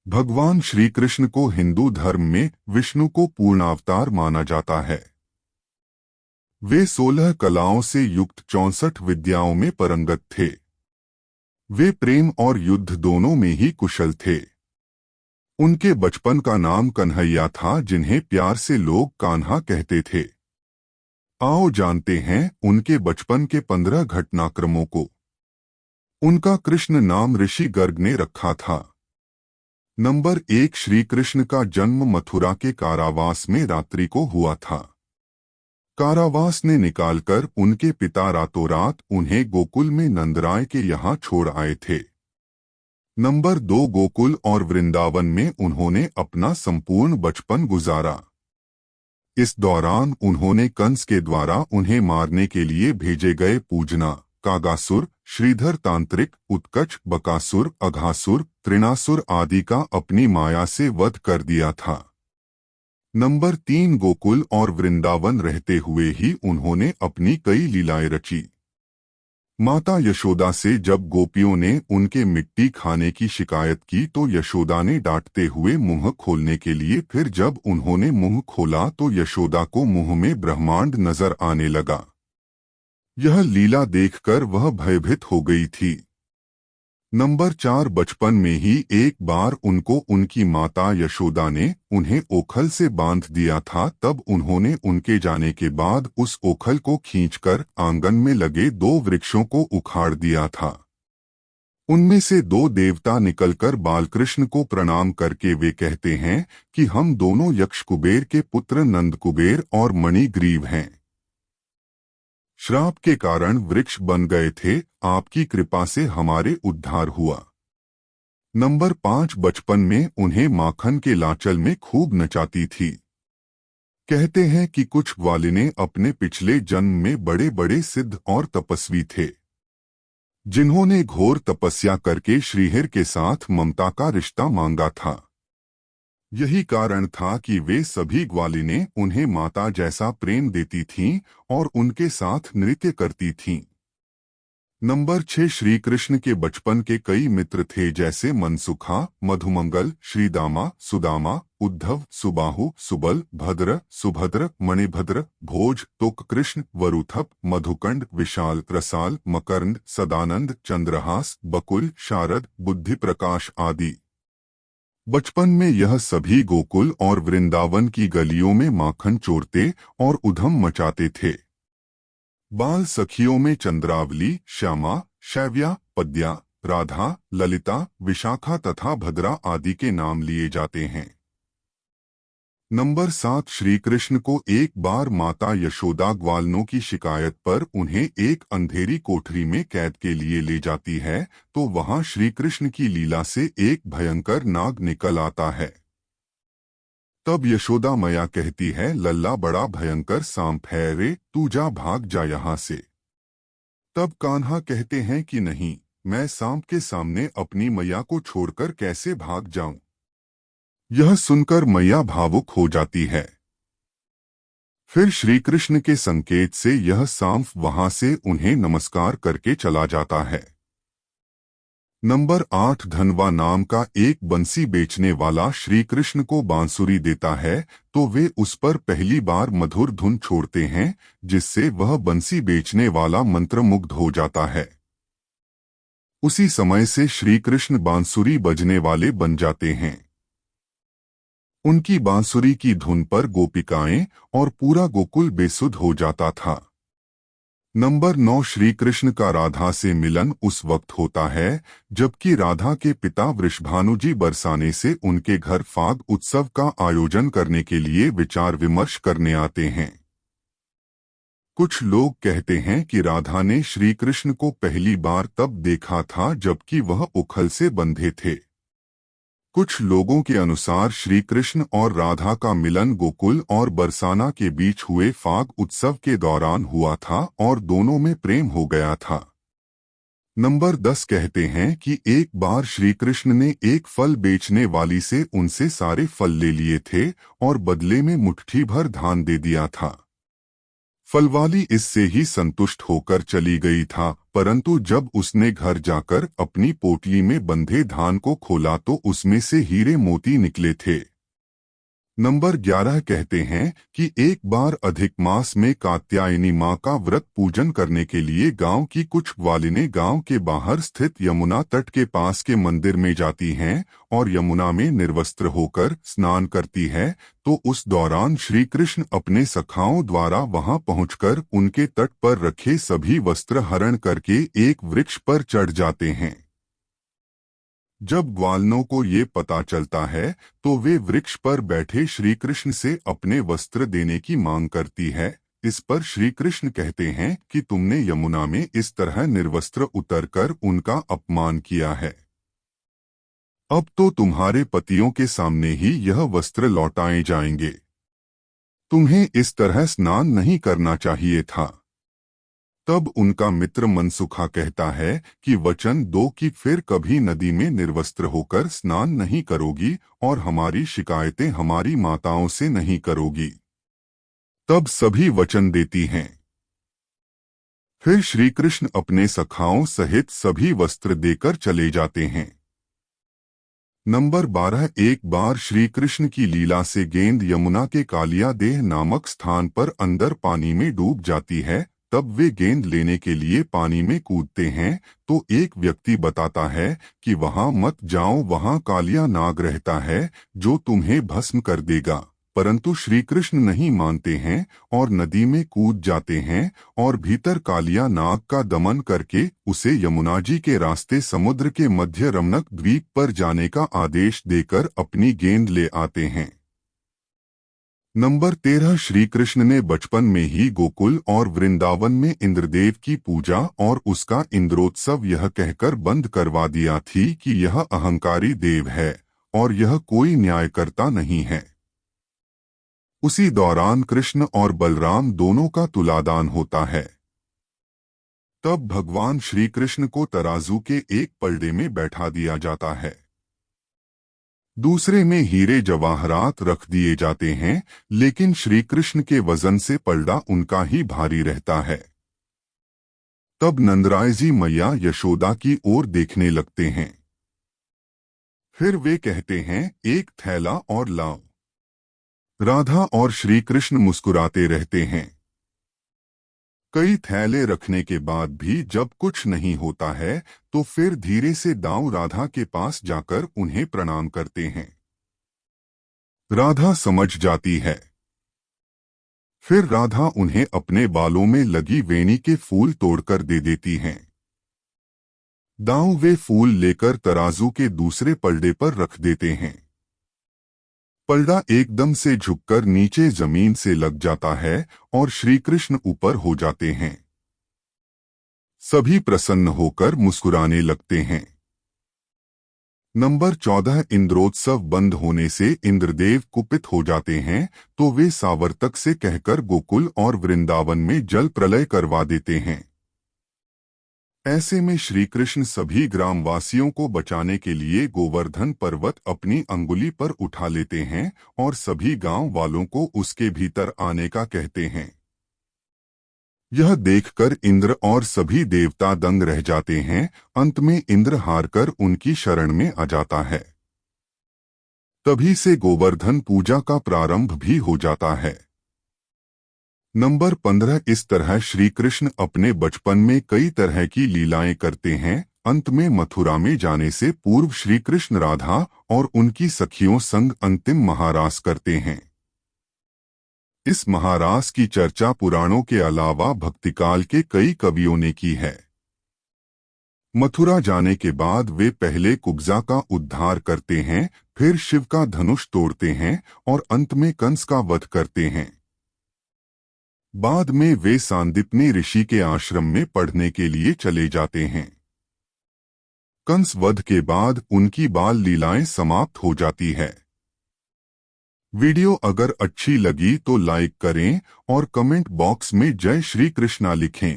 भगवान श्री कृष्ण को हिंदू धर्म में विष्णु को पूर्णावतार माना जाता है। वे 16 कलाओं से युक्त 64 विद्याओं में पारंगत थे। वे प्रेम और युद्ध दोनों में ही कुशल थे। उनके बचपन का नाम कन्हैया था, जिन्हें प्यार से लोग कान्हा कहते थे। आओ जानते हैं उनके बचपन के 15 घटनाक्रमों को। उनका कृष्ण नाम ऋषि गर्ग ने रखा था। नंबर 1, श्री कृष्ण का जन्म मथुरा के कारावास में रात्रि को हुआ था। कारावास ने निकालकर उनके पिता रातों रात उन्हें गोकुल में नंदराय के यहाँ छोड़ आए थे। नंबर 2, गोकुल और वृंदावन में उन्होंने अपना संपूर्ण बचपन गुजारा। इस दौरान उन्होंने कंस के द्वारा उन्हें मारने के लिए भेजे गए पूजना, कागासुर, श्रीधर तांत्रिक, उत्कच, बकासुर, अघासुर, त्रिणासुर आदि का अपनी माया से वध कर दिया था। नंबर 3, गोकुल और वृंदावन रहते हुए ही उन्होंने अपनी कई लीलाएं रची। माता यशोदा से जब गोपियों ने उनके मिट्टी खाने की शिकायत की तो यशोदा ने डांटते हुए मुंह खोलने के लिए, फिर जब उन्होंने मुंह खोला तो यशोदा को मुंह में ब्रह्मांड नजर आने लगा। यह लीला देखकर वह भयभीत हो गई थी। नंबर 4, बचपन में ही एक बार उनको उनकी माता यशोदा ने उन्हें ओखल से बांध दिया था। तब उन्होंने उनके जाने के बाद उस ओखल को खींचकर आंगन में लगे 2 वृक्षों को उखाड़ दिया था। उनमें से 2 देवता निकलकर बालकृष्ण को प्रणाम करके वे कहते हैं कि हम दोनों यक्ष कुबेर के पुत्र नंद कुबेर और मणिग्रीव हैं। श्राप के कारण वृक्ष बन गए थे, आपकी कृपा से हमारे उद्धार हुआ। नंबर 5, बचपन में उन्हें माखन के लांचल में खूब नचाती थी। कहते हैं कि कुछ ग्वालिनें अपने पिछले जन्म में बड़े बड़े सिद्ध और तपस्वी थे, जिन्होंने घोर तपस्या करके श्रीहरि के साथ ममता का रिश्ता मांगा था। यही कारण था कि वे सभी ग्वालिनें उन्हें माता जैसा प्रेम देती थीं और उनके साथ नृत्य करती थीं। नंबर 6, श्री कृष्ण के बचपन के कई मित्र थे, जैसे मनसुखा, मधुमंगल, श्रीदामा, सुदामा, उद्धव, सुबाहु, सुबल, भद्र, सुभद्र, मणिभद्र, भोज, तोक कृष्ण, वरुथप, मधुकंड, विशाल, रसाल, मकरंद, सदानंद, चंद्रहास, बकुल, शारद, बुद्धि प्रकाश आदि। बचपन में यह सभी गोकुल और वृंदावन की गलियों में माखन चोरते और उधम मचाते थे। बाल सखियों में चंद्रावली, श्यामा, शैव्या, पद्या, राधा, ललिता, विशाखा तथा भद्रा आदि के नाम लिए जाते हैं। नंबर 7, श्री कृष्ण को एक बार माता यशोदा ग्वालनों की शिकायत पर उन्हें एक अंधेरी कोठरी में कैद के लिए ले जाती है, तो वहां श्री कृष्ण की लीला से एक भयंकर नाग निकल आता है। तब यशोदा मैया कहती है, लल्ला बड़ा भयंकर सांप है रे, तू जा, भाग जा यहाँ से। तब कान्हा कहते हैं कि नहीं, मैं सांप के सामने अपनी मैया को छोड़कर कैसे भाग जाऊं। यह सुनकर मैया भावुक हो जाती है। फिर श्री कृष्ण के संकेत से यह सांप वहां से उन्हें नमस्कार करके चला जाता है। नंबर 8, धनवा नाम का एक बंसी बेचने वाला श्री कृष्ण को बांसुरी देता है, तो वे उस पर पहली बार मधुर धुन छोड़ते हैं, जिससे वह बंसी बेचने वाला मंत्रमुग्ध हो जाता है। उसी समय से श्री कृष्ण बांसुरी बजने वाले बन जाते हैं। उनकी बांसुरी की धुन पर गोपिकाएं और पूरा गोकुल बेसुध हो जाता था। नंबर 9, श्री कृष्ण का राधा से मिलन उस वक्त होता है जबकि राधा के पिता वृषभानुजी बरसाने से उनके घर फाग उत्सव का आयोजन करने के लिए विचार विमर्श करने आते हैं। कुछ लोग कहते हैं कि राधा ने श्री कृष्ण को पहली बार तब देखा था जबकि वह उखल से बंधे थे। कुछ लोगों के अनुसार श्री कृष्ण और राधा का मिलन गोकुल और बरसाना के बीच हुए फाग उत्सव के दौरान हुआ था और दोनों में प्रेम हो गया था। नंबर 10 कहते हैं कि एक बार श्री कृष्ण ने एक फल बेचने वाली से उनसे सारे फल ले लिए थे और बदले में मुट्ठी भर धान दे दिया था। फलवाली इससे ही संतुष्ट होकर चली गई था परंतु जब उसने घर जाकर अपनी पोटली में बंधे धान को खोला तो उसमें से हीरे मोती निकले थे। नंबर 11 कहते हैं कि एक बार अधिक मास में कात्यायनी माँ का व्रत पूजन करने के लिए गांव की कुछ ग्वालिनें गांव के बाहर स्थित यमुना तट के पास के मंदिर में जाती हैं और यमुना में निर्वस्त्र होकर स्नान करती है, तो उस दौरान श्री कृष्ण अपने सखाओं द्वारा वहां पहुंचकर उनके तट पर रखे सभी वस्त्र हरण करके एक वृक्ष पर चढ़ जाते हैं। जब ग्वालनों को ये पता चलता है तो वे वृक्ष पर बैठे श्री कृष्ण से अपने वस्त्र देने की मांग करती है। इस पर श्री कृष्ण कहते हैं कि तुमने यमुना में इस तरह निर्वस्त्र उतरकर उनका अपमान किया है। अब तो तुम्हारे पतियों के सामने ही यह वस्त्र लौटाए जाएंगे। तुम्हें इस तरह स्नान नहीं करना चाहिए था। तब उनका मित्र मनसुखा कहता है कि वचन दो कि फिर कभी नदी में निर्वस्त्र होकर स्नान नहीं करोगी और हमारी शिकायतें हमारी माताओं से नहीं करोगी। तब सभी वचन देती हैं। फिर श्री कृष्ण अपने सखाओं सहित सभी वस्त्र देकर चले जाते हैं। नंबर 12 एक बार श्री कृष्ण की लीला से गेंद यमुना के कालिया देह नामक स्थान पर अंदर पानी में डूब जाती है। तब वे गेंद लेने के लिए पानी में कूदते हैं तो एक व्यक्ति बताता है कि वहां मत जाओ, वहां कालिया नाग रहता है जो तुम्हें भस्म कर देगा। परंतु श्री कृष्ण नहीं मानते हैं और नदी में कूद जाते हैं और भीतर कालिया नाग का दमन करके उसे यमुना जी के रास्ते समुद्र के मध्य रमणक द्वीप पर जाने का आदेश देकर अपनी गेंद ले आते हैं। नंबर 13 श्री कृष्ण ने बचपन में ही गोकुल और वृंदावन में इंद्रदेव की पूजा और उसका इंद्रोत्सव यह कहकर बंद करवा दिया थी कि यह अहंकारी देव है और यह कोई न्यायकर्ता नहीं है। उसी दौरान कृष्ण और बलराम दोनों का तुलादान होता है। तब भगवान श्री कृष्ण को तराजू के एक पलड़े में बैठा दिया जाता है, दूसरे में हीरे जवाहरात रख दिए जाते हैं, लेकिन श्री कृष्ण के वजन से पलड़ा उनका ही भारी रहता है। तब नंदराय जी मैया यशोदा की ओर देखने लगते हैं। फिर वे कहते हैं एक थैला और लाओ। राधा और श्री कृष्ण मुस्कुराते रहते हैं। कई थैले रखने के बाद भी जब कुछ नहीं होता है तो फिर धीरे से दाऊ राधा के पास जाकर उन्हें प्रणाम करते हैं। राधा समझ जाती है। फिर राधा उन्हें अपने बालों में लगी वेणी के फूल तोड़कर दे देती हैं। दाऊ वे फूल लेकर तराजू के दूसरे पलड़े पर रख देते हैं। पलड़ा एकदम से झुककर नीचे जमीन से लग जाता है और श्री कृष्ण ऊपर हो जाते हैं। सभी प्रसन्न होकर मुस्कुराने लगते हैं। नंबर 14 इंद्रोत्सव बंद होने से इंद्रदेव कुपित हो जाते हैं तो वे सावर्तक से कहकर गोकुल और वृंदावन में जल प्रलय करवा देते हैं। ऐसे में श्री कृष्ण सभी ग्रामवासियों को बचाने के लिए गोवर्धन पर्वत अपनी अंगुली पर उठा लेते हैं और सभी गांव वालों को उसके भीतर आने का कहते हैं। यह देखकर इंद्र और सभी देवता दंग रह जाते हैं। अंत में इंद्र हारकर उनकी शरण में आ जाता है। तभी से गोवर्धन पूजा का प्रारंभ भी हो जाता है। नंबर 15 इस तरह श्री कृष्ण अपने बचपन में कई तरह की लीलाएं करते हैं। अंत में मथुरा में जाने से पूर्व श्री कृष्ण राधा और उनकी सखियों संग अंतिम महारास करते हैं। इस महारास की चर्चा पुराणों के अलावा भक्तिकाल के कई कवियों ने की है। मथुरा जाने के बाद वे पहले कुब्जा का उद्धार करते हैं, फिर शिव का धनुष तोड़ते हैं और अंत में कंस का वध करते हैं। बाद में वे सांदीपनी ऋषि के आश्रम में पढ़ने के लिए चले जाते हैं। कंस वध के बाद उनकी बाल लीलाएं समाप्त हो जाती है। वीडियो अगर अच्छी लगी तो लाइक करें और कमेंट बॉक्स में जय श्री कृष्णा लिखें।